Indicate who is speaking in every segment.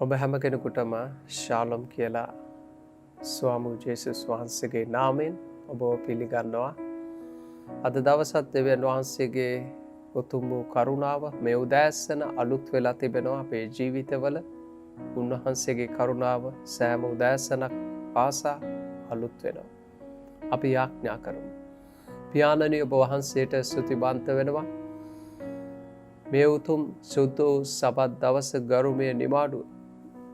Speaker 1: ඔබ හැම කෙනෙකුටම ශාලොම් කියලා ස්වාමී ජේසුස් වහන්සේගේ නාමයෙන් ඔබ පිළිගන්නවා. අද දවසත් දෙවියන් වහන්සේගේ උතුම් වූ කරුණාව මේ උදෑසන අලුත් වෙලා තිබෙනවා අපේ ජීවිතවල. උන්වහන්සේගේ කරුණාව සෑම උදෑසනක් පාසා අලුත් වෙනවා. අපි යාඥා කරමු. පියාණනි ඔබ වහන්සේට ස්තුතිවන්ත වෙනවා. මේ උතුම් සුද්ධ සබත් දවස ගරුමය නිමාඩුව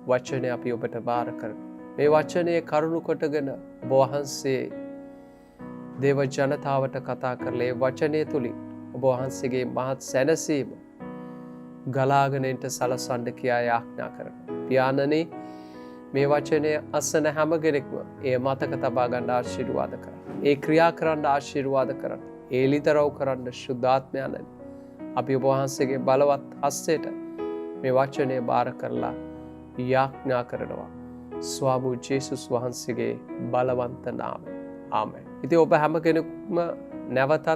Speaker 1: වචනය අපි ඔබට බාර කරමු. මේ වචනය කරුණු කොටගෙන ඔබ වහන්සේ දේව ජනතාවට කතා කරලා ඒ වචනය තුලින් ඔබ වහන්සේගේ මහත් සැනසීම ගලාගෙනට සලස්වන්න කියා යාඥා කරනවා. පියාණනි මේ වචනය අසන හැම කෙනෙක්ම ඒ මතක තබා ගන්න ආශිර්වාද කරන්න. ඒ ක්‍රියා කරන්න ආශිර්වාද කරන්න. ඒ ලිතරව් කරන්න සුද්ධාත්මයන්නි අපි ඔබ වහන්සේගේ බලවත් හස්තයට මේ වචනය බාර කරලා යාඥා කරනවා. ස්වාමී ජේසුස් වහන්සේගේ බලවන්ත නාමයෙන්. ආමෙන්. ඉතින් ඔබ හැම කෙනෙක්ම නැවතත්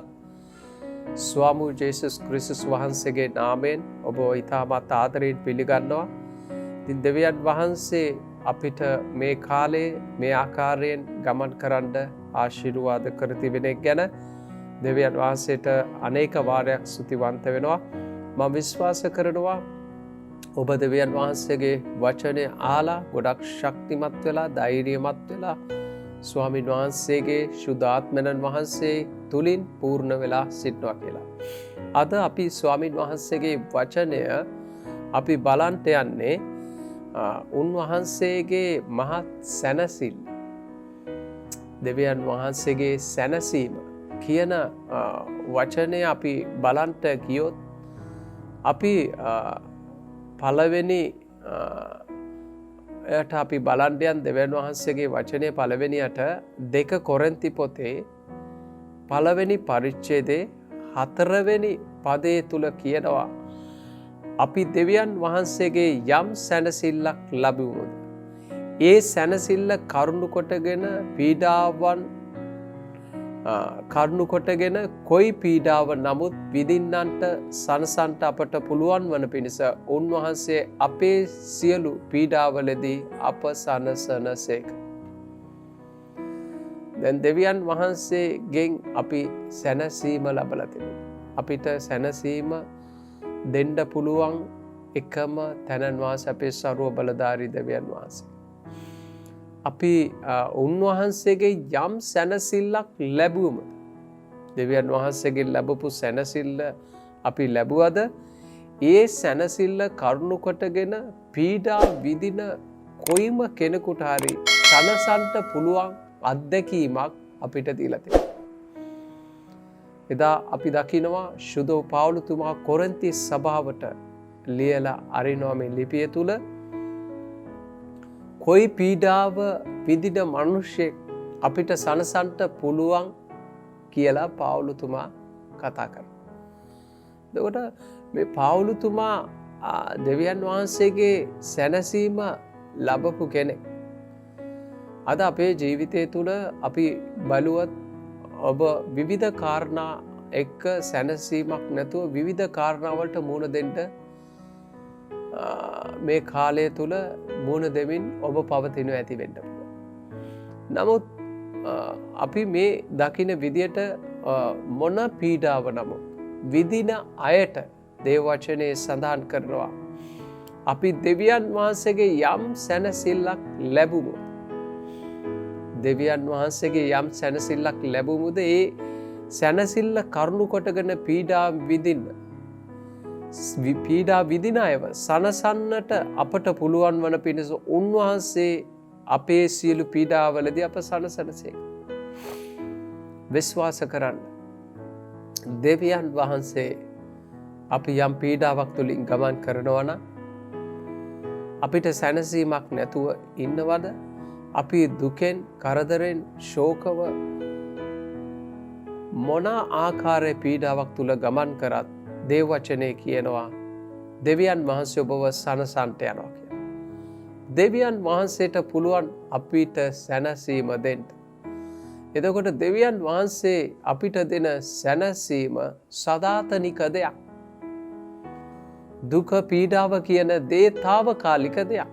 Speaker 1: ස්වාමී ජේසුස් ක්‍රිස්තුස් වහන්සේගේ නාමයෙන් ඔබ ඊටමත් ආදරයෙන් පිළිගන්නවා. ඉතින් දෙවියන් වහන්සේ අපිට මේ කාලේ මේ ආකාරයෙන් ගමන් කරන්න ආශිර්වාද කර තිබෙන එක ගැන දෙවියන් වහන්සේට අනේක වාරයක් ස්තුතිවන්ත වෙනවා. මම විශ්වාස කරනවා ඔබ දෙවියන් වහන්සේගේ වචනය අහලා ගොඩක් ශක්තිමත් වෙලා ධෛර්යමත් වෙලා ස්වාමීන් වහන්සේගේ සුද්ධාත්මයන් වහන්සේ තුලින් පූර්ණ වෙලා සිටනවා කියලා. අද අපි ස්වාමීන් වහන්සේගේ වචනය අපි බලන්ට යන්නේ උන්වහන්සේගේ මහත් සැනසීම. දෙවියන් වහන්සේගේ සැනසීම කියන වචනය අපි බලන්ට ගියොත් අපි පළවෙනි එයට අපි බලන්ඩයන් දෙවියන් වහන්සේගේ වචනය පළවෙනියට 2 කොරින්ති පොතේ පළවෙනි පරිච්ඡේදයේ 4 වෙනි පදයේ තුල කියනවා අපි දෙවියන් වහන්සේගේ යම් සැනසෙල්ලක් ලැබුවොත් ඒ සැනසෙල්ල කරුණු කොටගෙන පීඩාවන් කරුණු කොටගෙන කොයි පීඩාව නමුත් විඳින්නන්ට සනසන්ට අපට පුළුවන් වන පිණිස උන්වහන්සේ අපේ සියලු පීඩාවලදී අප සනසනසේක. දැන් දෙවියන් වහන්සේගෙන් අපි සැනසීම ලබලා තිබෙනවා. අපිට සැනසීම දෙන්න පුළුවන් එකම තැනන් වහන්සේ අපේ සර්ව බලධාරී දෙවියන් වහන්සේ. අපි උන්වහන්සේගේ යම් සැනසෙල්ලක් ලැබුවම දෙවියන් වහන්සේගෙන් ලැබපු සැනසෙල්ල අපි ලැබුවද ඒ සැනසෙල්ල කරුණු කොටගෙන පීඩා විඳින කොයිම කෙනෙකුට හරි සනසන්ට පුළුවන් අත්දැකීමක් අපිට දීලා තියෙනවා. එදා අපි දකිනවා සුදෝ පවුලතුමා කොරින්ති සභාවට ලියලා අරිනවා මේ ලිපිය තුල කොයි පීඩාව විඳින මිනිහෙක් අපිට සනසන්ට පුළුවන් කියලා පවුලතුමා කතා කරනවා. එතකොට මේ පවුලතුමා දෙවියන් වහන්සේගේ සැනසීම ලැබපු කෙනෙක්. අද අපේ ජීවිතය තුළ අපි බලුවත් ඔබ විවිධ කාරණා එක්ක සැනසීමක් නැතුව විවිධ කාරණාවලට මුහුණ දෙන්න මේ කාලය තුල මුහුණ දෙමින් ඔබ පවතිනු ඇති වෙන්න පුළුවන්. නමුත් අපි මේ දකින විදියට මොන පීඩාව නමුත් විඳින අයට දේව වචනේ සඳහන් කරනවා අපි දෙවියන් වහන්සේගේ යම් සැනසෙල්ලක් ලැබුවොත් දෙවියන් වහන්සේගේ යම් සැනසෙල්ලක් ලැබුමුද ඒ සැනසෙල්ල කරුණු කොටගෙන පීඩා විඳින්න පීඩා විඳින අයව සනසන්නට අපට පුළුවන් වන පිණිස උන්වහන්සේ අපේ සියලු පීඩාවලදී අප සනසනසේක. විශ්වාස කරන්න දෙවියන් වහන්සේ අපි යම් පීඩාවක් තුළින් ගමන් කරනවා නම් අපිට සැනසීමක් නැතුව ඉන්නවද? අපි දුකෙන් කරදරෙන් ශෝකව මොන ආකාරයේ පීඩාවක් තුල ගමන් කරත් දේව වචනේ කියනවා දෙවියන් වහන්සේ ඔබව සනසන්ට යනවා කියලා. දෙවියන් වහන්සේට පුළුවන් අපිට සැනසීම දෙන්න. එතකොට දෙවියන් වහන්සේ අපිට දෙන සැනසීම සදාතනික දෙයක්. දුක පීඩාව කියන දේ తాවකාලික දෙයක්.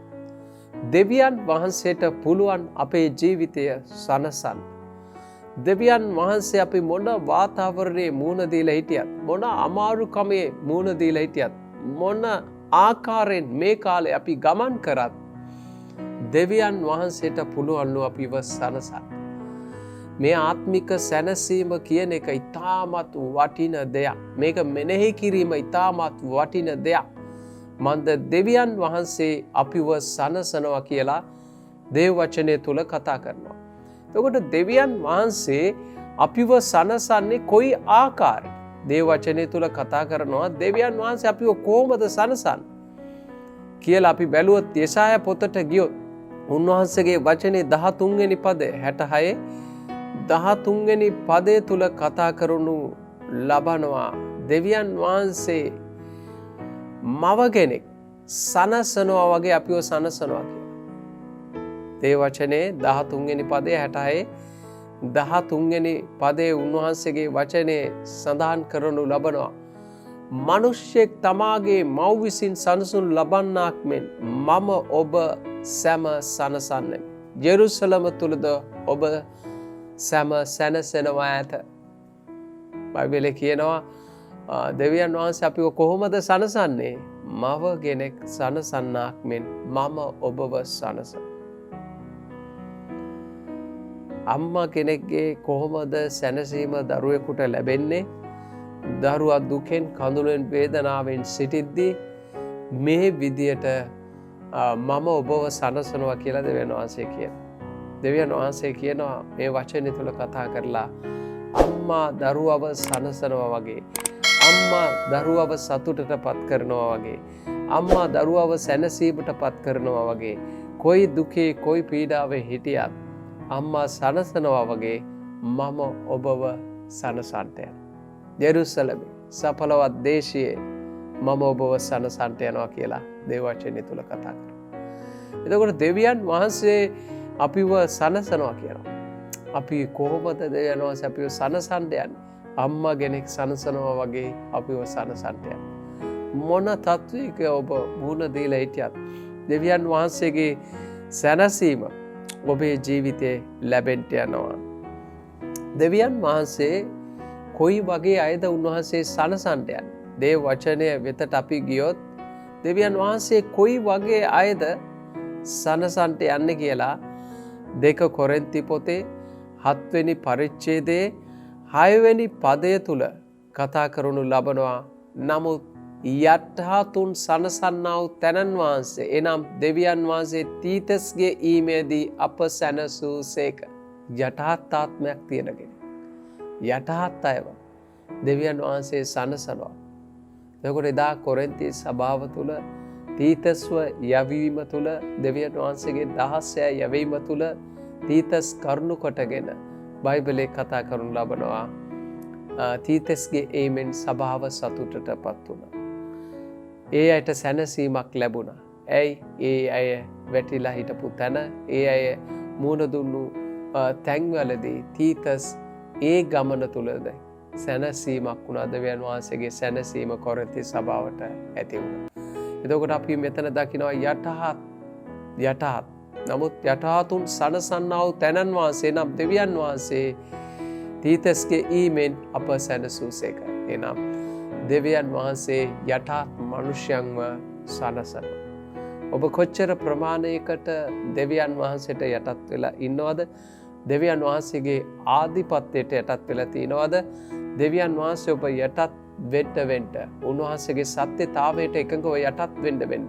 Speaker 1: දෙවියන් වහන්සේට පුළුවන් අපේ ජීවිතය සනසන්න. දෙවියන් වහන්සේ අපි මොන වාතාවරණයේ මුහුණ දීලා හිටියත්, මොන අමාරුකමේ මුහුණ දීලා හිටියත්, මොන ආකාරයෙන් මේ කාලේ අපි ගමන් කරත් දෙවියන් වහන්සේට පුළුවන් අපිව සනසන්න. මේ ආත්මික සැනසීම කියන එක ඉතාමත් වටින දෙයක්. මේක මෙනෙහි කිරීම ඉතාමත් වටින දෙයක්. මන්ද දෙවියන් වහන්සේ අපිව සනසනවා කියලා දේව වචනය තුල කතා කරනවා. එතකොට දෙවියන් වහන්සේ අපිව සනසන්නේ කොයි ආකාරයෙන්? දේව වචනය තුල කතා කරනවා දෙවියන් වහන්සේ අපිව කොහොමද සනසන්නේ කියලා අපි බැලුවොත් යෙසායා පොතට ගියොත් උන්වහන්සේගේ වචනේ 13 වෙනි පදය 66 13 වෙනි පදය තුල කතා කරනු ලබනවා දෙවියන් වහන්සේ මව කෙනෙක් සනසනවා වගේ අපිව සනසනවා කියලා. ඒ වචනේ 13 වෙනි පදයේ 66 13 වෙනි පදයේ උන්වහන්සේගේ වචනේ සඳහන් කරනු ලබනවා. මිනිසෙක් තමාගේ මව් විසින් සනසනු ලබන්නාක් මෙන් මම ඔබ සැම සනසන්නේ. ජෙරුසලම තුලද ඔබ සැම සැනසෙනවා ඇත. බයිබලයේ කියනවා දෙවියන් වහන්සේ අපිව කොහොමද සනසන්නේ? මව කෙනෙක් සනසන්නාක් මෙන් මම ඔබව සනසන. අම්මා කෙනෙක්ගේ කොහොමද සැනසීම දරුවෙකුට ලැබෙන්නේ? දරුවා දුකෙන් කඳුලෙන් වේදනාවෙන් සිටිද්දී මේ විදියට මම ඔබව සනසනවා කියලා දෙවියන් වහන්සේ කියනවා. දෙවියන් වහන්සේ කියනවා මේ වචනේ තුල කතා කරලා අම්මා දරුවව සනසනවා වගේ, අම්මා දරුවව සතුටටපත් කරනවා වගේ, අම්මා දරුවව සැනසීමටපත් කරනවා වගේ, කොයි දුකේ කොයි පීඩාවේ හිටියත් අම්මා සනසනවා වගේ මම ඔබව සනසන්ට යනවා. ජෙරුසලමේ සපලවත් දේශයේ මම ඔබව සනසන්ට යනවා කියලා දේව වචනේ තුල කතා කරනවා. එතකොට දෙවියන් වහන්සේ අපිව සනසනවා කියනවා. අපි කොහොමද දෙවියන් වහන්සේ අපිව සනසන්න යන්නේ? අම්මා කෙනෙක් සනසනවා වගේ අපිව සනසන්න යනවා. මොන තත්වයක ඔබ මුහුණ දීලා හිටියත් දෙවියන් වහන්සේගේ සැනසීම ඔබේ ජීවිතේ ලැබෙන්න යනවා. දෙවියන් වහන්සේ කොයි වගේ අයද උන්වහන්සේ සනසන්න යන්නේ? දේව වචනය වෙතට අපි ගියොත් දෙවියන් වහන්සේ කොයි වගේ අයද සනසන්ට යන්නේ කියලා 2 කොරින්ති පොතේ 7 වෙනි පරිච්ඡේදයේ 6 වෙනි පදය තුල කතා කරනු ලබනවා. නමුත් යටහතුන් සනසන්නා වූ තැනන් වහන්සේ එනම් දෙවියන් වහන්සේ තීතස්ගේ ඊමේදී අප සැනසූසේක. යටහත් ආත්මයක් තියෙන කෙනෙක්. යටහත් අයව දෙවියන් වහන්සේ සනසනවා. එතකොට එදා කොරින්ති සභාව තුල තීතස්ව යැවීම තුල දෙවියන් වහන්සේගේ දහස්ය යැවීම තුල තීතස් කරුණු කොටගෙන බයිබලයේ කතා කරනු ලබනවා. තීතස්ගේ ඒමෙන් සභාව සතුටටපත් වුණා. ඒ අයට සැනසීමක් ලැබුණා. ඇයි? ඒ අය වැටිලා හිටපු තැන, ඒ අය මුණ දුන්නු තැන්වලදී තීතස් ඒ ගමන තුලද සැනසීමක් වුණා. දෙවියන් වහන්සේගේ සැනසීම කොරින්ති සභාවට ඇති වුණා. එතකොට අපි මෙතන දකිනවා යටහත්. නමුත් යටහතුන් සනසන්නා වූ තැනන් වහන්සේ නම් දෙවියන් වහන්සේ තීතස්ගේ ඊමෙන් අප සැනසූසේක. එනම් දෙවියන් වහන්සේ යටහත් මනුෂ්‍යයන්ව සනසනවා. ඔබ කොච්චර ප්‍රමාණයකට දෙවියන් වහන්සේට යටත් වෙලා ඉන්නවද? දෙවියන් වහන්සේගේ ආධිපත්‍යයට යටත් වෙලා තිනවද? දෙවියන් වහන්සේ ඔබ යටත් වෙන්න උන්වහන්සේගේ සත්‍යතාවයට එකඟව යටත් වෙන්න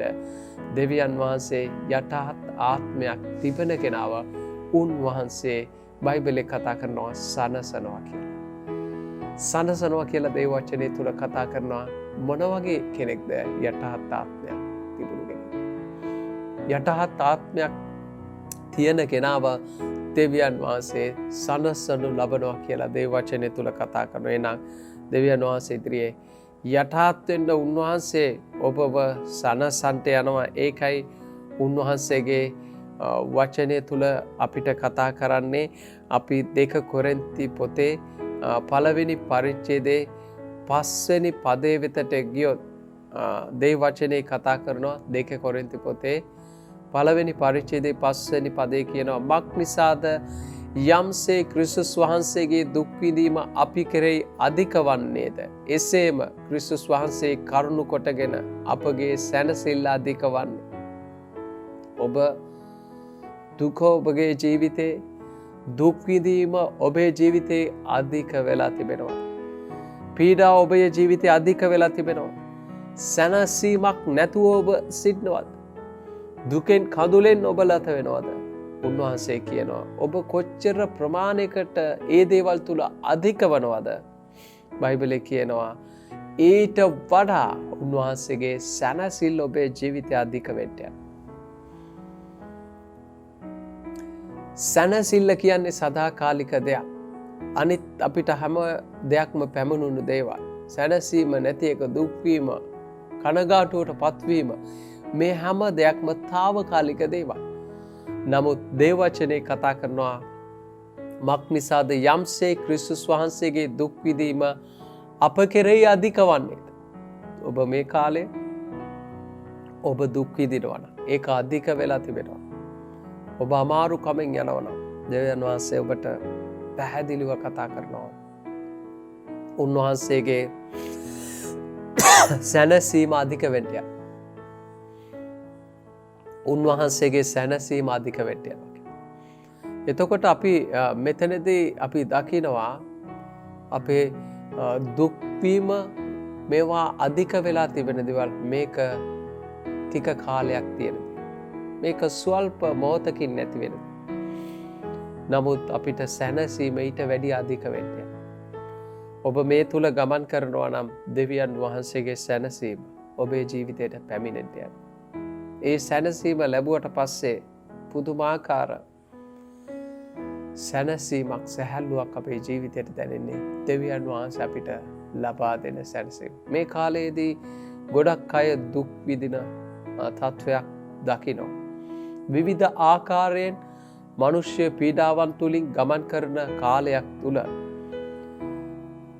Speaker 1: දෙවියන් වහන්සේ යටහත් ආත්මයක් තිබෙන කෙනාව උන්වහන්සේ බයිබලයේ කතා කරනවා සනසනවා කියලා. සනසනවා කියලා දේව වචනේ තුල කතා කරනවා මොන වගේ කෙනෙක්ද යටහත් ආත්මයක් තිබුණු කෙනෙක්. යටහත් ආත්මයක් තියෙන කෙනාව දෙවියන් වහන්සේ සනසනු ලබනවා කියලා දේව වචනේ තුල කතා කරනවා. එහෙනම් දෙවියන් වහන්සේ ඉදිරියේ යටහත් වෙන්න උන්වහන්සේ ඔබව සනසන්ට යනවා. ඒකයි උන්වහන්සේගේ වචනය තුල අපිට කතා කරන්නේ. අපි 2 කොරින්ති පොතේ පළවෙනි පරිච්ඡේදයේ 5 වෙනි පදයේ වෙතට ගියොත් දේව වචනේ කතා කරනවා. 2 කොරින්ති පොතේ පළවෙනි පරිච්ඡේදයේ 5 වෙනි පදේ කියනවා මක් නිසාද යම්සේ ක්‍රිස්තුස් වහන්සේගේ දුක් විඳීම අපි කෙරෙහි අධික වන්නේද එසේම ක්‍රිස්තුස් වහන්සේ කරුණු කොටගෙන අපගේ සැනසෙල්ල අධික වන්නේ. ඔබ දුක ඔබගේ ජීවිතේ දුක් විඳීම ඔබේ ජීවිතේ අධික වෙලා තිබෙනවා. පීඩාව ඔබේ ජීවිතේ අධික වෙලා තිබෙනවා. සැනසීමක් නැතුව ඔබ සිටිනවද? දුකෙන් කඳුලෙන් ඔබ ලත වෙනවද? උන්වහන්සේ කියනවා ඔබ කොච්චර ප්‍රමාණයකට ඒ දේවල් තුල අධික වනවද? බයිබලයේ කියනවා ඊට වඩා උන්වහන්සේගේ සැනසෙල්ල ඔබේ ජීවිතය අධික වෙන්න යනවා. සැනසෙල්ල කියන්නේ සදාකාලික දෙයක්. අනිත් අපිට හැම දෙයක්ම පැමුණුණු දේවල්. සැනසීම නැති එක දුක් වීම, කනගාටුවට පත්වීම මේ හැම දෙයක්ම తాවකාලික දේවල්. නමුත් දේව වචනේ කතා කරනවා මක් නිසාද යම්සේ ක්‍රිස්තුස් වහන්සේගේ දුක් විඳීම අප කෙරෙහි අධික වන්නේද? ඔබ මේ කාලේ ඔබ දුක් විඳිනවා නම් ඒක අධික වෙලා තිබෙනවා. ඔබ අමාරු කමෙන් යනවා නම් දෙවියන් වහන්සේ ඔබට පැහැදිලිව කතා කරනවා. උන්වහන්සේගේ සැනසීම අධික වෙන්න යනවා. උන්වහන්සේගේ සැනසීම අධික වෙන්න යනවා. එතකොට අපි මෙතනදී අපි දකිනවා අපේ දුක් වීම මේවා අධික වෙලා තිබෙන දේවල් මේක ටික කාලයක් තියෙන. මේක ස්වල්ප මොහොතකින් නැති වෙන. නමුත් අපිට සැනසීම ඊට වැඩි අධික වෙන්න යනවා. ඔබ මේ තුල ගමන් කරනවා නම් දෙවියන් වහන්සේගේ සැනසීම ඔබේ ජීවිතයට පැමිණෙන්න යනවා. ඒ සැනසීම ලැබුවට පස්සේ පුදුමාකාර සැනසීමක් සැහැල්ලුවක් අපේ ජීවිතයට දැනෙන්නේ දෙවියන් වහන්සේ අපිට ලබා දෙන සැනසීම. මේ කාලයේදී ගොඩක් අය දුක් විඳින තත්වයක් දකිනවා. විවිධ ආකාරයෙන් මනුෂ්‍ය පීඩාවන් තුලින් ගමන් කරන කාලයක් තුල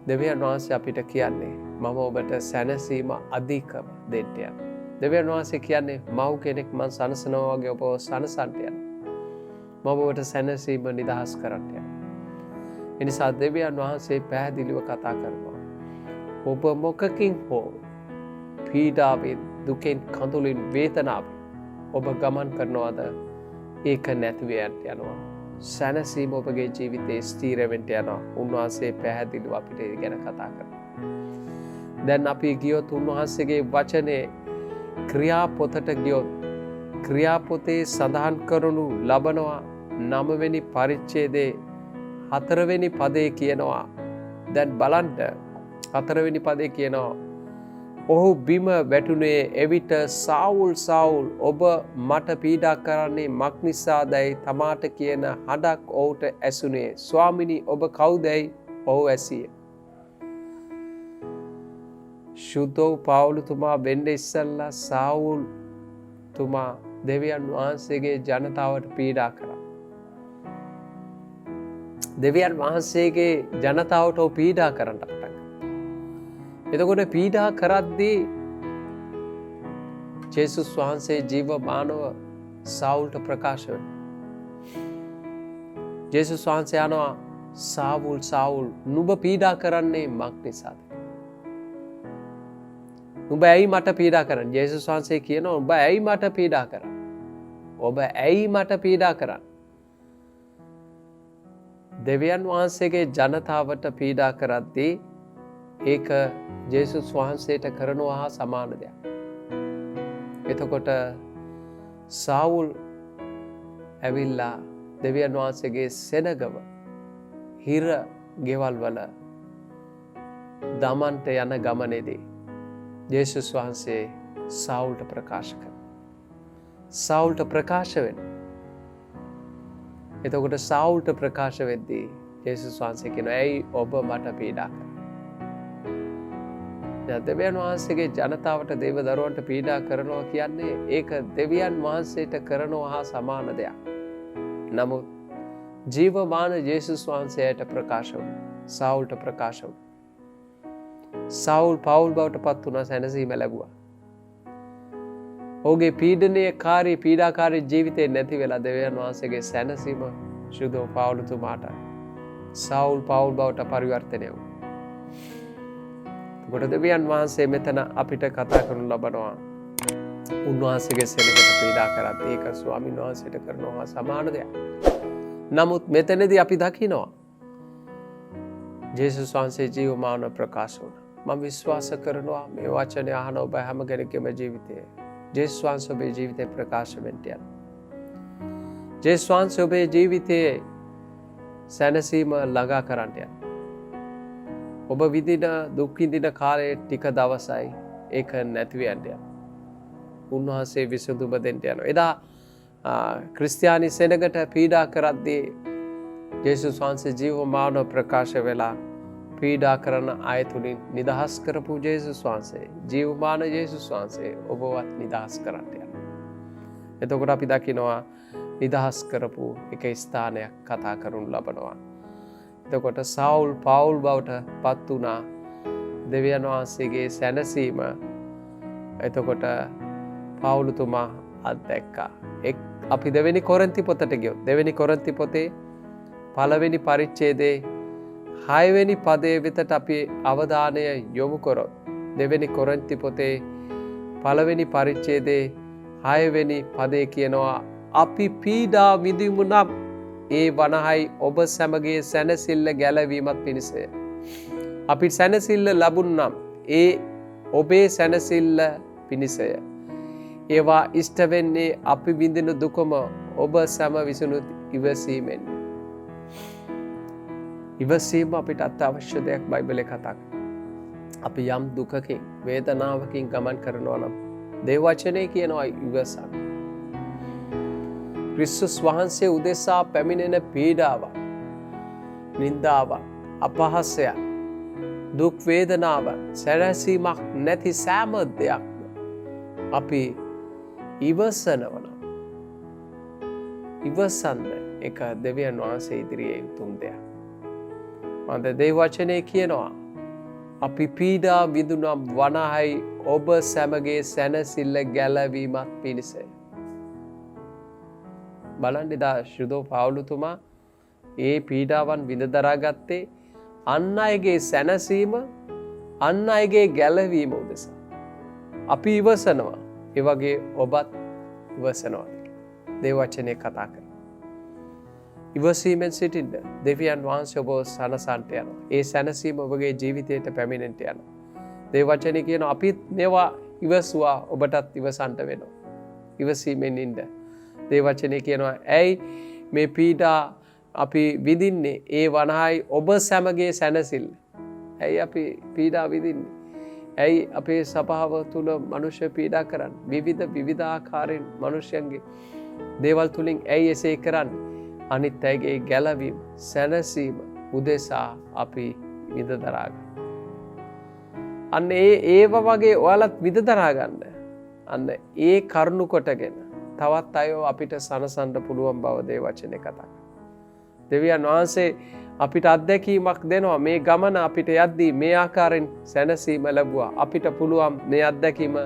Speaker 1: දෙවියන් වහන්සේ අපිට කියන්නේ මම ඔබට සැනසීම අධිකව දෙන්න යනවා. දෙවියන් වහන්සේ කියන්නේ මව් කෙනෙක් මං සනසනවා වගේ ඔබව සනසන්න යනවා. මම ඔබට සැනසීම නිදහස් කරන්න යනවා. ඒ නිසා දෙවියන් වහන්සේ පැහැදිලිව කතා කරනවා. ඔබ මොකකින් හෝ පීඩාවෙන් දුකෙන් කඳුලින් වේදනාවෙන් ඔබ ගමන් කරනවාද ඒක නැති වෙන්න යනවා. සැනසීම ඔබගේ ජීවිතේ ස්ථිර වෙන්න යනවා. උන්වහන්සේ පැහැදිලිව අපිට ඒ ගැන කතා කරනවා. දැන් අපි ගියොත් උන්වහන්සේගේ වචනේ ක්‍රියාපොතට ගියොත් ක්‍රියාපොතේ සඳහන් කරනු ලබනවා 9 වෙනි පරිච්ඡේදයේ 4 වෙනි පදේ කියනවා. දැන් බලන්න 4 වෙනි පදේ කියනවා ඔහු බිම වැටුනේ එවිට සාවුල් සාවුල් ඔබ මට පීඩා කරන්නේ මක් නිසාදයි තමාට කියන හඬක් ඔහුට ඇසුනේ. ස්වාමිනී ඔබ කවුදයි? ඔහු ඇසිය. ශුද්ධෝ පාවුලුතුමා වෙන්න ඉස්සල්ලා සාවුල් තුමා දෙවියන් වහන්සේගේ ජනතාවට පීඩා කරා. දෙවියන් වහන්සේගේ ජනතාවට ඔහු පීඩා කරන්න පටන් ගත්තා. එතකොට පීඩා කරද්දී ජේසුස් වහන්සේ ජීවමානව සාවුල්ට ප්‍රකාශ වෙනවා. ජේසුස් වහන්සේ අහනවා සාවුල් සාවුල් නුඹ පීඩා කරන්නේ මක් නිසාද? උඹ ඇයි මට පීඩා කරන්නේ? ජේසුස් වහන්සේ කියනවා උඹ ඇයි මට පීඩා කරන්නේ? ඔබ ඇයි මට පීඩා කරන්නේ? දෙවියන් වහන්සේගේ ජනතාවට පීඩා කරද්දී ඒක ජේසුස් වහන්සේට කරනවා හා සමාන දෙයක්. එතකොට සාවුල් ඇවිල්ලා දෙවියන් වහන්සේගේ සෙනගව හිර ගෙවල් වල දමන්ට යන ගමනේදී ජේසුස් වහන්සේ සාවුල්ට ප්‍රකාශ කරනවා. සාවුල්ට ප්‍රකාශ වෙනවා. එතකොට සාවුල්ට ප්‍රකාශ වෙද්දී ජේසුස් වහන්සේ කියනවා ඇයි ඔබ මට පීඩා කරන්නේ? දෙවියන් වහන්සේගේ ජනතාවට දේව දරුවන්ට පීඩා කරනවා කියන්නේ ඒක දෙවියන් වහන්සේට කරනවා හා සමාන දෙයක්. නමුත් ජීවමාන ජේසුස් වහන්සේට ප්‍රකාශ වුණා. සාවුල්ට ප්‍රකාශ වුණා. සාවුල් පවුල් බවට පත් වුණා, සැනසීම ලැබුවා. ඔහුගේ පීඩනයකාරී පීඩාකාරී ජීවිතේ නැති වෙලා දෙවියන් වහන්සේගේ සැනසීම ශුද්ධ පවුලතුමාට සවුල් පවුල් බවට පරිවර්තනය වුණා. ගොඩ දෙවියන් වහන්සේ මෙතන අපිට කතා කරනු ලබනවා. උන්වහන්සේගේ සෙනඟට පීඩා කරද්දී ඒක ස්වාමීන් වහන්සේට කරනවා සමාන දෙයක්. නමුත් මෙතනදී අපි දකිනවා ජේසුස් වහන්සේ ජීවමාන ප්‍රකාශ වුණා. මම විශ්වාස කරනවා මේ වචනේ අහන ඔබ හැම කෙනෙකුගේම ජීවිතයේ ජේසුස් වහන්සේ ඔබේ ජීවිතේ ප්‍රකාශ වෙන්න යනවා. ජේසුස් වහන්සේ ඔබේ ජීවිතයේ සැනසීම ළඟා කරන්න යනවා. ඔබ විඳින දුක් විඳින කාලේ ටික දවසයි ඒක නැති වෙන්න යනවා. උන්වහන්සේ විසඳුම දෙන්න යනවා. එදා ක්‍රිස්තියානි සෙනඟට පීඩා කරද්දී ජේසුස් වහන්සේ ජීවමාන ප්‍රකාශ වෙලා පීඩා කරන අය තුලින් නිදහස් කරපු ජේසුස් වහන්සේ ජීවමාන ජේසුස් වහන්සේ ඔබවත් නිදහස් කරන්න යනවා. එතකොට අපි දකිනවා නිදහස් කරපු එක ස්ථානයක් කතා කරනු ලබනවා. එතකොට සවුල් පවුල් බවට පත් වුණා දෙවියන් වහන්සේගේ සැනසීම. එතකොට පවුලතුමා අත්දැක්කා. අපි දෙවෙනි කොරින්ති පොතට ගියොත් දෙවෙනි කොරින්ති පොතේ පළවෙනි පරිච්ඡේදයේ 6 වෙනි පදයේ වෙතට අපි අවධානය යොමු කරොත් දෙවෙනි කොරින්ති පොතේ පළවෙනි පරිච්ඡේදයේ 6 වෙනි පදයේ කියනවා අපි පීඩා විඳිමු නම් ඒ වනහයි ඔබ සමගයේ සැනසෙල්ල ගැලවීමත් පිණිසය. අපි සැනසෙල්ල ලැබුණනම් ඒ ඔබේ සැනසෙල්ල පිණිසය. ඒවා ඉෂ්ට වෙන්නේ අපි විඳින දුකම ඔබ සම විසුණු ඉවසීමෙන්. ඉවසීම අපිට අත්‍යවශ්‍ය දෙයක් බයිබලයේ කතා කරනවා. අපි යම් දුකකින් වේදනාවකින් ගමන් කරනවා නම් දේව වචනේ කියනවා ඉවසන්න. ක්‍රිස්තුස් වහන්සේ උදෙසා පැමිණෙන පීඩාව, නින්දාව, අපහාසය, දුක් වේදනාව, සැනසීමක් නැති සෑම දෙයක්ම අපි ඉවසනවා. ඉවසන්න එක දෙවියන් වහන්සේ ඉදිරියේ උතුම් දෙයක්. මන්ද දේව වචනේ කියනවා අපි පීඩා විඳුනම් වනහයි ඔබ සැමගේ සැනසෙල්ල ගැලවීමත් පිණිසය. බලන්න එදා ශුද්ධ පවුලතුමා ඒ පීඩාවන් විඳ දරාගත්තේ අන් අයගේ සැනසීම අන් අයගේ ගැලවීම උදෙසා. අපි ඉවසනවා. ඒ වගේ ඔබත් ඉවසනවා. දේව වචනේ කතා කරනවා. ඉවසීමෙන් සිටින්න දෙවියන් වහන්සේ ඔබ සනසන්ට යනවා. ඒ සැනසීම ඔබගේ ජීවිතයට පැමිණෙන්න යනවා. දේව වචනේ කියනවා අපිත් මේවා ඉවසුවා ඔබටත් ඉවසන්ට වෙනවා. ඉවසීමෙන් ඉන්න. දේව වචනේ කියනවා ඇයි මේ පීඩා අපි විඳින්නේ ඒ වනහයි ඔබ සමගයේ සැනසෙල්ල. ඇයි අපි පීඩා විඳින්නේ? ඇයි අපේ සභාව තුල මනුෂ්‍ය පීඩා කරන්නේ? විවිධාකාරයෙන් මනුෂ්‍යයන්ගේ දේවල් තුලින් ඇයි එසේ කරන්නේ? අනිත් අයගේ ගැලවීම සැනසීම උදෙසා අපි විඳ දරා ගන්න. අන්න ඒව වගේ ඔයාලත් විඳ දරා ගන්න. අන්න ඒ කරුණු කොටගෙන තවත් අයව අපිට සනසන්න පුළුවන් බව දේව වචනේ කතා කරනවා. දෙවියන් වහන්සේ අපිට අත්දැකීමක් දෙනවා මේ ගමන අපිට යද්දී මේ ආකාරයෙන් සැනසීම ලැබුවා. අපිට පුළුවන් මේ අත්දැකීම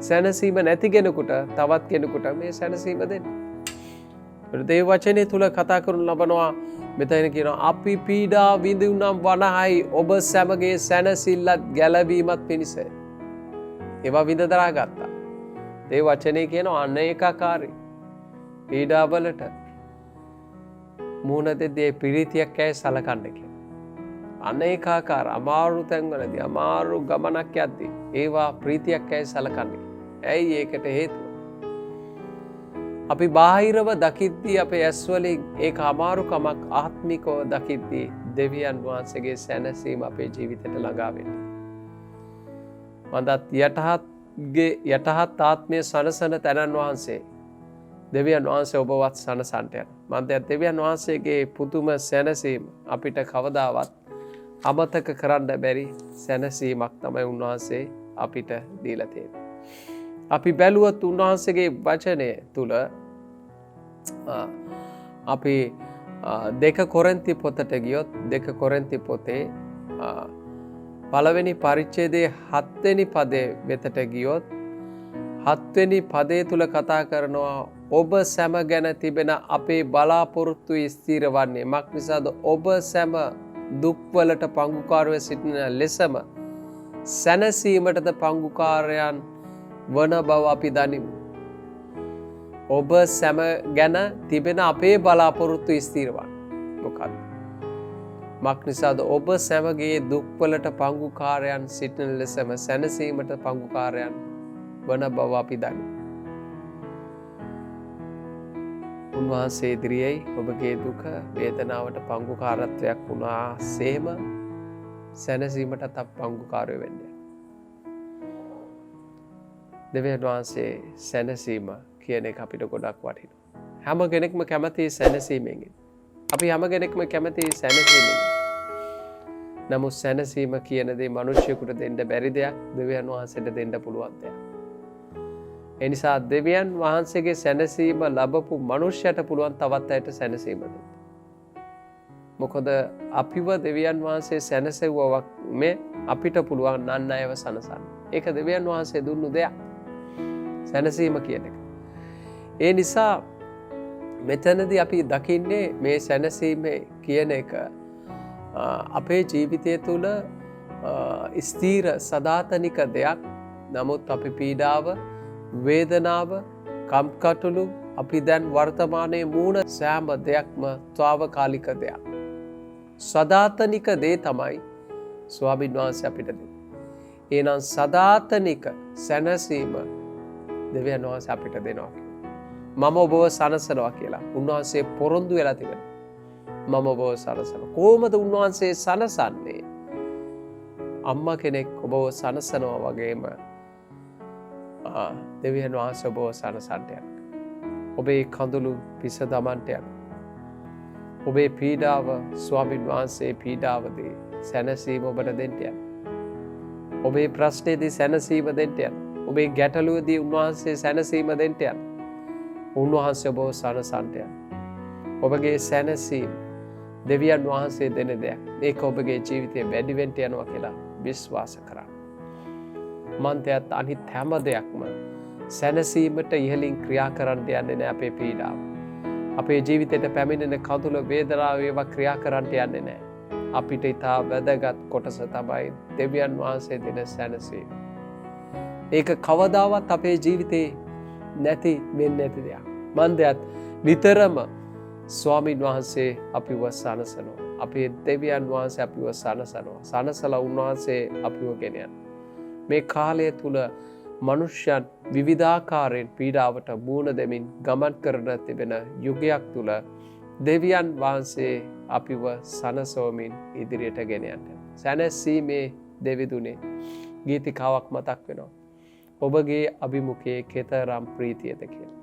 Speaker 1: සැනසීම නැති කෙනෙකුට තවත් කෙනෙකුට මේ සැනසීම දෙන්න. දේව වචනේ තුල කතා කරනු ලබනවා මෙතන කියනවා අපි පීඩා විඳුනම් වනහයි ඔබ සමගයේ සැනසෙල්ලත් ගැලවීමත් පිණිසය. ඒවා විඳ දරා ගත්තා. දේව වචනේ කියනවා අනේකාකාරී පීඩාවලට මුහුණ දෙද්දී ප්‍රීතියක් ඇයි සලකන්න කියලා. අනේකාකාර අමාරු තැන්වලදී අමාරු ගමනක් යද්දී ඒවා ප්‍රීතියක් ඇයි සලකන්නේ. ඇයි ඒකට හේතුව? අපි බාහිරව දකිද්දී අපේ ඇස් වලින් ඒක අමාරුකමක් ආත්මිකව දකිද්දී දෙවියන් වහන්සේගේ සැනසීම අපේ ජීවිතයට ළඟා වෙනවා. මන්දත් යටහත් ආත්මය සනසන තැනන් වහන්සේ දෙවියන් වහන්සේ ඔබවත් සනසන්ට යනවා. මන්දත් දෙවියන් වහන්සේගේ පුදුම සැනසීම අපිට කවදාවත් අමතක කරන්න බැරි සැනසීමක් තමයි උන්වහන්සේ අපිට දීලා තියෙන්නේ. අපි බැලුවත් උන්වහන්සේගේ වචනය තුල අපි 2 කොරින්ති පොතට ගියොත් 2 කොරින්ති පොතේ පළවෙනි පරිච්ඡේදයේ 7 වෙනි පදයේ වෙතට ගියොත් 7වෙනි පදේ තුල කතා කරනවා ඔබ සැම ගැන තිබෙන අපේ බලාපොරොත්තු ස්ථිර වන්නේ මක් නිසාද ඔබ සැම දුක්වලට පංගුකාරව සිටින ලෙසම සැනසීමටද පංගුකාරයන් වන බව අපි දනිමු. ඔබ සැම ගැන තිබෙන අපේ බලාපොරොත්තු ස්ථිර වන්නේ මොකක්ද? මක් නිසාද ඔබ සැමගේ දුක්වලට පංගුකාරයන් සිටින ලෙසම සැනසීමට පංගුකාරයන් වන බව අපි දනිමු. උන්වහන්සේ ඉදිරියේ ඔබගේ දුක වේදනාවට පංගුකාරත්වයක් වුණා සේම සැනසීමට අප පංගුකාරය වෙන්න. දෙවියන් වහන්සේ සැනසීම කියන එක අපිට ගොඩක් වටිනවා. හැම කෙනෙක්ම කැමති සැනසීමෙන්. අපි හැම කෙනෙක්ම කැමති සැනසීමෙන්. නමුත් සැනසීම කියන දේ මිනිස්සුන්ට දෙන්න බැරි දෙයක්, දෙවියන් වහන්සේට දෙන්න පුළුවන් දෙයක්. ඒ නිසා දෙවියන් වහන්සේගේ සැනසීම ලැබපු මනුෂ්‍යයට පුළුවන් තවත් අයට සැනසීම දෙන්න. මොකද අපිව දෙවියන් වහන්සේ සැනසෙව්වා මේ අපිට පුළුවන් නන් අයව සනසන්න. ඒක දෙවියන් වහන්සේ දුන්නු දෙයක්. සැනසීම කියන එක. ඒ නිසා මෙතනදී අපි දකින්නේ මේ සැනසීම කියන එක අපේ ජීවිතය තුළ ස්ථීර සදාතනික දෙයක්. නමුත් අපි පීඩාව වේදනාව කම්කටොළු අපි දැන් වර්තමානයේ මූණ සෑම දෙයක්ම తాවකාලික දෙයක්. සදාතනික දේ තමයි ස්වාමීන් වහන්සේ අපිට දෙන්නේ. එහෙනම් සදාතනික සැනසීම දෙවියන් වහන්සේ අපිට දෙනවා. මම ඔබව සනසනවා කියලා උන්වහන්සේ පොරොන්දු වෙලා තිබෙනවා. මම ඔබව සනසනවා. කොහොමද උන්වහන්සේ සනසන්නේ? අම්මා කෙනෙක් ඔබව සනසනවා වගේම දෙවියන් වහන්සේ ඔබව සනසන්නට යනවා. ඔබේ කඳුළු පිස දමන්නට යනවා. ඔබේ පීඩාව ස්වාමීන් වහන්සේ පීඩාවදී සැනසීම ඔබට දෙන්න යනවා. ඔබේ ප්‍රශ්නේදී සැනසීම දෙන්න යනවා. ඔබේ ගැටලුවේදී උන්වහන්සේ සැනසීම දෙන්න යනවා. උන්වහන්සේ ඔබව සනසන්නට යනවා. ඔබගේ සැනසීම දෙවියන් වහන්සේ දෙන දෙයක්. ඒක ඔබගේ ජීවිතේ වැඩි වෙන්න යනවා කියලා විශ්වාස කරන්න. මන්තයත් අනිත් හැම දෙයක්ම සැනසීමට ඉහළින් ක්‍රියා කරන්න යන්නේ නැහැ අපේ පීඩාව. අපේ ජීවිතයට පැමිණෙන කඳුල වේදනාව ඒවා ක්‍රියා කරන්න යන්නේ නැහැ. අපිට ඉතා වැදගත් කොටස තමයි දෙවියන් වහන්සේ දෙන සැනසීම. ඒක කවදාවත් අපේ ජීවිතේ නැති වෙන්නේ නැති දෙයක්. මන්දයත් නිතරම ස්වාමීන් වහන්සේ අපිව සනසනවා. අපේ දෙවියන් වහන්සේ අපිව සනසනවා. සනසලා උන්වහන්සේ අපිව ගෙන යනවා. මේ කාලය තුල මනුෂ්‍යයන් විවිධාකාරයෙන් පීඩාවට මුහුණ දෙමින් ගමන් කරන තිබෙන යුගයක් තුල දෙවියන් වහන්සේ අපිව සනසවමින් ඉදිරියට ගෙන යනවා. සැනසීමේ දෙවිදුනේ ගීතිකාවක් මතක් වෙනවා. ඔබගේ අභිමුඛයේ කෙතරම් ප්‍රීතියද කියලා.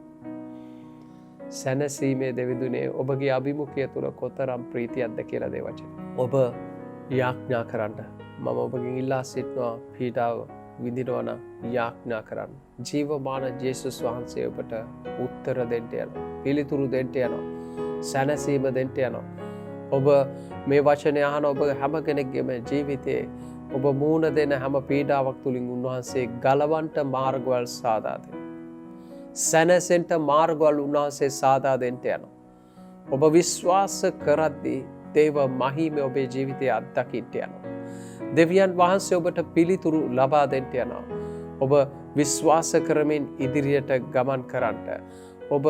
Speaker 1: සැනසීමේ දෙවිදුනේ ඔබගේ අභිමුඛය තුල කොතරම් ප්‍රීතියක්ද කියලා දේවචන. ඔබ යාඥා කරන්න. මම ඔබගෙන් ඉල්ලා සිටිනවා පීඩාව විඳිනවා නම් යාඥා කරන්න. ජීවමාන ජේසුස් වහන්සේ ඔබට උත්තර දෙන්න යනවා. පිළිතුරු දෙන්න යනවා. සැනසීම දෙන්න යනවා. ඔබ මේ වචනේ අහන ඔබ හැම කෙනෙක්ගේම ජීවිතයේ ඔබ මුහුණ දෙන හැම පීඩාවක් තුලින් උන්වහන්සේ ගලවන්ට මාර්ගවල් සාදා දෙනවා. සැනසෙන්ට මාර්ගවල් උන්වහන්සේ සාදා දෙන්න යනවා. ඔබ විශ්වාස කරද්දී දේව මහිමය ඔබේ ජීවිතයේ අත්දකින්න යනවා. දෙවියන් වහන්සේ ඔබට පිළිතුරු ලබා දෙන්න යනවා. ඔබ විශ්වාස කරමින් ඉදිරියට ගමන් කරන්න. ඔබ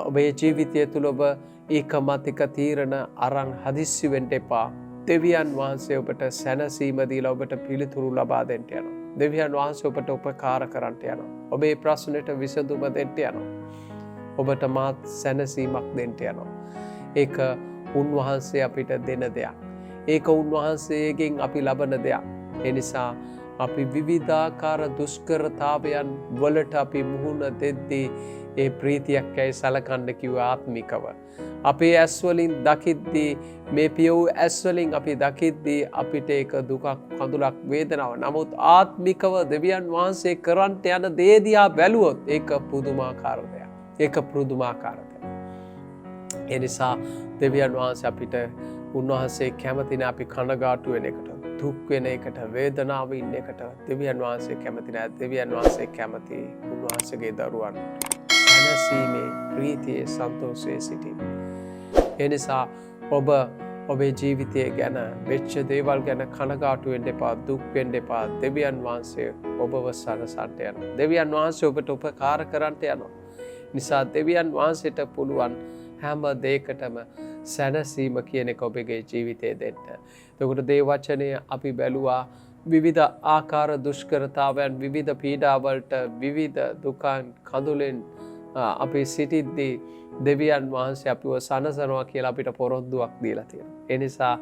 Speaker 1: ඔබේ ජීවිතය තුළ ඔබ ඒකමතික තීරණ අරන් හදිස්සි වෙන්න එපා. දෙවියන් වහන්සේ ඔබට සැනසීම දීලා ඔබට පිළිතුරු ලබා දෙන්න යනවා. දෙවියන් වහන්සේ ඔබට උපකාර කරන්න යනවා. ඔබේ ප්‍රශ්නෙට විසඳුම දෙන්න යනවා. ඔබට මාත් සැනසීමක් දෙන්න යනවා. ඒක උන්වහන්සේ අපිට දෙන දෙයක්. ඒක උන්වහන්සේගෙන් අපි ලබන දෙයක්. ඒ නිසා අපි විවිධාකාර දුෂ්කරතාවයන් වලට අපි මුහුණ දෙද්දී ඒ ප්‍රීතියක් ඇයි සලකන්න කිව්ව ආත්මිකව. අපේ ඇස් වලින් දකිද්දී මේ පිය වූ ඇස් වලින් අපි දකිද්දී අපිට ඒක දුකක් කඳුලක් වේදනාවක්. නමුත් ආත්මිකව දෙවියන් වහන්සේ කරන්ට යන දේ දිහා බැලුවොත් ඒක පුදුමාකාර දෙයක්. ඒක පුදුමාකාර දෙයක්. ඒ නිසා දෙවියන් වහන්සේ අපිට උන්වහන්සේ කැමතින අපි කනගාටු වෙන එකට. දුක් වෙන එකට වේදනාව ඉන්න එකට දෙවියන් වහන්සේ කැමති නැහැ. දෙවියන් වහන්සේ කැමති උන්වහන්සේගේ දරුවන් සැනසීමේ ප්‍රීතියේ සන්තෝෂයේ සිටින්න. ඒ නිසා ඔබ ඔබේ ජීවිතය ගැන වෙච්ච දේවල් ගැන කනගාටු වෙන්න එපා, දුක් වෙන්න එපා. දෙවියන් වහන්සේ ඔබව සනසන්නට යනවා. දෙවියන් වහන්සේ ඔබට උපකාර කරන්නට යනවා. නිසා දෙවියන් වහන්සේට පුළුවන් හැම දෙයකටම සැනසීම කියන එක ඔබගේ ජීවිතයේ දෙන්න. එතකොට දේ වචනය අපි බැලුවා විවිධ ආකාර දුෂ්කරතාවයන්, විවිධ පීඩාවලට, විවිධ දුකන් කඳුලෙන් අපි සිටිද්දී දෙවියන් වහන්සේ අපිව සනසනවා කියලා අපිට පොරොන්දුවක් දීලා තියෙනවා. ඒ නිසා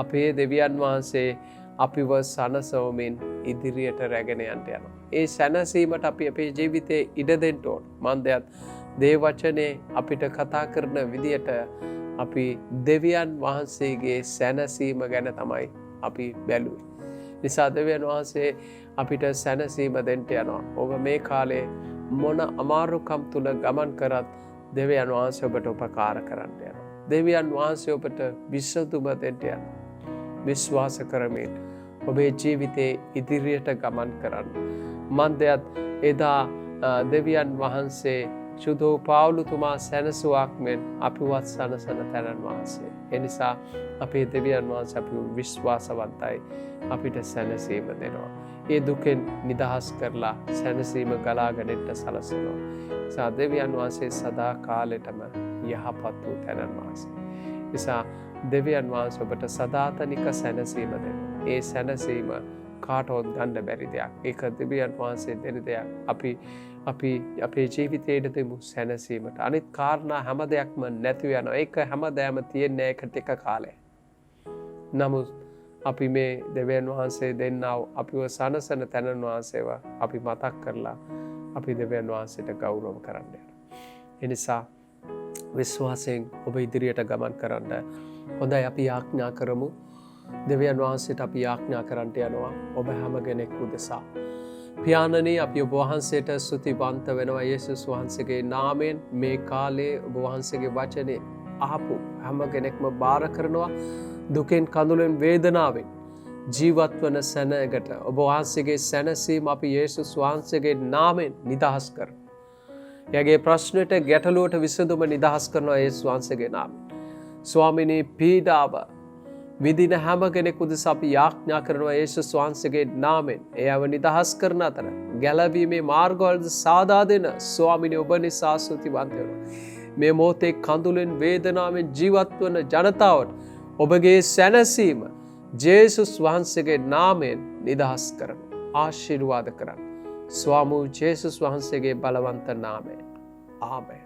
Speaker 1: අපේ දෙවියන් වහන්සේ අපිව සනසවමින් ඉදිරියට රැගෙන යන්න යනවා. ඒ සැනසීමට අපි අපේ ජීවිතේ ඉඩ දෙන්න ඕන. මන්දයත් දේ වචනේ අපිට කතා කරන විදියට අපි දෙවියන් වහන්සේගේ සැනසීම ගැන තමයි අපි බැලුවේ. නිසා දෙවියන් වහන්සේ අපිට සැනසීම දෙන්න යනවා. ඔබ මේ කාලේ මොන අමාරුකම් තුල ගමන් කරත් දෙවියන් වහන්සේ ඔබට උපකාර කරන්න යනවා. දෙවියන් වහන්සේ ඔබට විසඳුම දෙන්න යනවා. විශ්වාස කරමින් ඔබේ ජීවිතේ ඉදිරියට ගමන් කරන්න. මන්දයත් එදා දෙවියන් වහන්සේ සුදෝ පාවුලුතුමා සැනසුවක් මෙන් අපිවත් සනසන තැනන් වහන්සේ. එනිසා අපේ දෙවියන් වහන්සේ අපිව විශ්වාසවන්තයි, අපිට සැනසීම දෙනවා. ඒ දුකෙන් නිදහස් කරලා සැනසීම ගලාගෙනට සලසනවා. නිසා දෙවියන් වහන්සේ සදා කාලෙටම යහපත් වූ තැනන් වහන්සේ. නිසා දෙවියන් වහන්සේ ඔබට සදාතනික සැනසීම දෙනවා. ඒ සැනසීම කාටවත් ගන්න බැරි දෙයක්. ඒක දෙවියන් වහන්සේ දෙන දෙයක්. අපි අපේ ජීවිතයට දෙමු සැනසීමට. අනිත් කාරණා හැම දෙයක්ම නැති වෙනවා. ඒක හැමදාම තියෙන්නේ ඒක ටික කාලයක්. නමුත් අපි මේ දෙවියන් වහන්සේ දෙන්නා අපිව සනසන තැනන් වහන්සේව අපි මතක් කරලා අපි දෙවියන් වහන්සේට ගෞරව කරන්න යනවා. ඒ නිසා විශ්වාසයෙන් ඔබ ඉදිරියට ගමන් කරන්න. හොඳයි, අපි යාඥා කරමු. දෙවියන් වහන්සේට අපි යාඥා කරන්නට යනවා ඔබ හැම කෙනෙක් උදෙසා. පියාණනි, අපි ඔබ වහන්සේට ස්තුතිවන්ත වෙනවා යේසුස් වහන්සේගේ නාමයෙන්. මේ කාලේ ඔබ වහන්සේගේ වචනේ අහපු හැම කෙනෙක්ම බාර කරනවා. දුකෙන් කඳුලෙන් වේදනාවෙන් ජීවත් වන සැනයකට ඔබ වහන්සේගේ සැනසීම අපි යේසුස් වහන්සේගේ නාමයෙන් නිදහස් කරනවා. එයාගේ ප්‍රශ්නෙට ගැටලුවට විසඳුම නිදහස් කරනවා යේසුස් වහන්සේගේ නාමයෙන්. ස්වාමිනී, පීඩාව විදින හැම කෙනෙකු උදෙසා අපි යාඥා කරනවා යේසුස් වහන්සේගේ නාමයෙන්. එයව නිදහස් කරන අතර ගැලවීමේ මාර්ගවලද සාදා දෙන ස්වාමිනී, ඔබ නිසා ස්තුතිවන්ත වෙනවා. මේ මොහොතේ කඳුලෙන් වේදනාවෙන් ජීවත් වන ජනතාවට ඔබගේ සැනසීම ජේසුස් වහන්සේගේ නාමයෙන් නිදහස් කරනවා. ආශිර්වාද කරන්න. ස්වාමී ජේසුස් වහන්සේගේ බලවන්ත නාමයෙන්. ආමෙන්.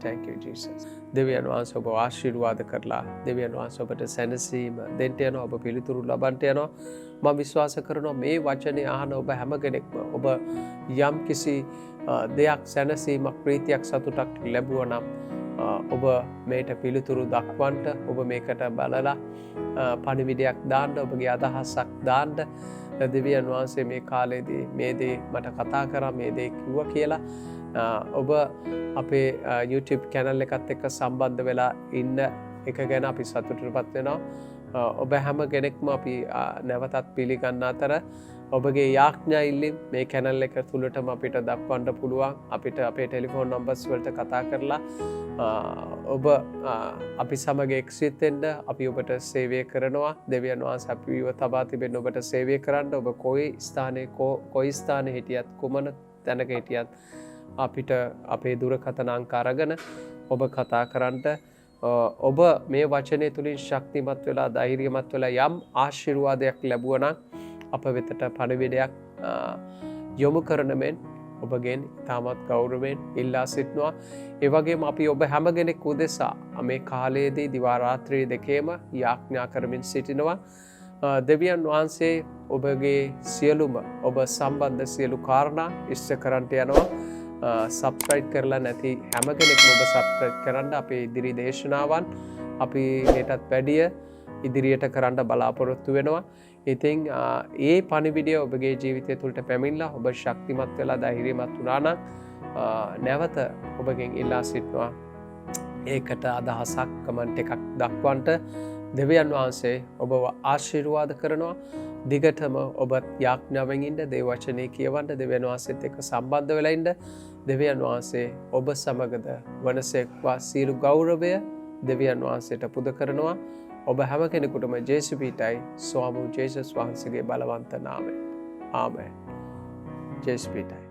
Speaker 1: Thank you Jesus. දෙවියන් වහන්සේ ඔබ ආශිර්වාද කරලා දෙවියන් වහන්සේ ඔබට සැනසීම දෙන්න යනවා. ඔබ පිළිතුරු ලබන්නට යනවා. මම විශ්වාස කරනවා මේ වචනේ අහන ඔබ හැම කෙනෙක්ම ඔබ යම් කිසි දෙයක් සැනසීමක්, ප්‍රීතියක්, සතුටක් ලැබුවා නම් ඔබ මේට පිළිතුරු දක්වන්නට, ඔබ මේකට බලලා පණිවිඩයක් දාන්න, ඔබගේ අදහසක් දාන්න. දෙවියන් වහන්සේ මේ කාලේදී මේ දේ මට කතා කරා, මේ දේ කිව්වා කියලා ඔබ අපේ YouTube channel එකත් එක්ක සම්බන්ධ වෙලා ඉන්න එක ගැන අපි සතුටුපත් වෙනවා. ඔබ හැම කෙනෙක්ම අපි නැවතත් පිළිගන්න අතර ඔබගේ යාඥා ඉල්ලීම් මේ channel එක තුලටම අපිට දක්වන්න පුළුවන්. අපිට අපේ ටෙලිෆෝන් නම්බර්ස් වලට කතා කරලා ඔබ අපි සමග එක්සිත් වෙන්න අපි ඔබට සේවය කරනවා. දෙවියන් වහන්සේ අපිව තබා තිබෙන ඔබට සේවය කරන්න. ඔබ කොයි ස්ථානයේ හිටියත්, කුමන තැනක හිටියත් අපිට අපේ දුරකථන අංක අරගෙන ඔබ කතා කරන්නට. ඔබ මේ වචනේ තුලින් ශක්තිමත් වෙලා, ධෛර්යමත් වෙලා යම් ආශිර්වාදයක් ලැබුවා නම් අප වෙතට පණිවිඩයක් යොමු කරන මෙන් ඔබගෙන් ඉතාමත් ගෞරවයෙන් ඉල්ලා සිටිනවා. ඒ වගේම අපි ඔබ හැම කෙනෙක් උදෙසා මේ කාලයේදී දිවා රාත්‍රී දෙකේම යාඥා කරමින් සිටිනවා. දෙවියන් වහන්සේ ඔබගේ සියලුම ඔබ සම්බන්ධ සියලු කාරණා ඉෂ්ට කරන්නට යනවා. සබ්ස්ක්‍රයිබ් කරලා නැති හැම කෙනෙක්ම ඔබ සබ්ස්ක්‍රයිබ් කරන්න. අපේ ඉදිරි දේශනාවන් අපි ඊටත් වැඩිය ඉදිරියට කරන්න බලාපොරොත්තු වෙනවා. ඉතින් ඒ පණිවිඩය ඔබගේ ජීවිතය තුළට පැමිණලා ඔබ ශක්තිමත් වෙලා ධෛර්යමත් වුණා නම් නැවත ඔබගෙන් ඉල්ලා සිටිනවා ඒකට අදහසක් කමෙන්ට් එකක් දක්වන්නට. දෙවියන් වහන්සේ ඔබව ආශිර්වාද කරනවා. දිගටම ඔබත් යාඥාවෙන් ඉන්න, දේ වචනේ කියවන්න, දෙවියන් වහන්සේත් එක්ක සම්බන්ධ වෙලා ඉන්න. දෙවියන් වහන්සේ ඔබ සමගද වනසේක්වා සියලු ගෞරවය දෙවියන් වහන්සේට පුද කරනවා. ඔබ හැම කෙනෙකුටම ජේසු පිටයි ස්වාමී ජේසුස් වහන්සේගේ බලවන්ත නාමයෙන්. ආමේන්. ජේසු පිටයි.